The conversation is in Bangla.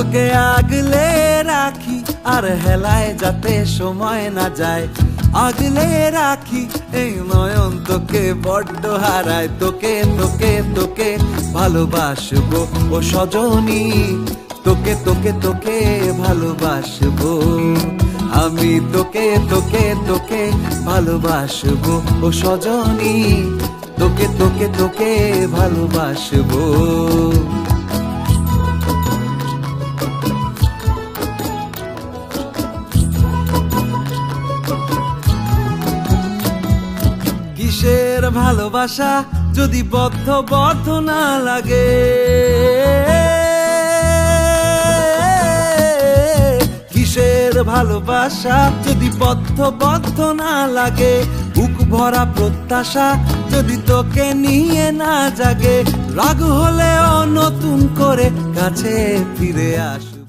তোকে আগলে রাখি আর হেলায় যাতে সময় না যায়, আগলে রাখি এই নয়ন তোকে বড্ড হারায়। তোকে তোকে তোকে ভালোবাসবো ও সজনী, তোকে তোকে তোকে ভালোবাসবো আমি, তোকে তোকে তোকে ভালোবাসবো ও সজনী, তোকে তোকে তোকে ভালোবাসবো। কিসের ভালোবাসা যদি বদ্ধ না লাগে, কিসের ভালোবাসা যদি বদ্ধ না লাগে, বুক ভরা প্রত্যাশা যদি তোকে নিয়ে না জাগে, রাগ হলেও নতুন করে কাছে ফিরে আসু।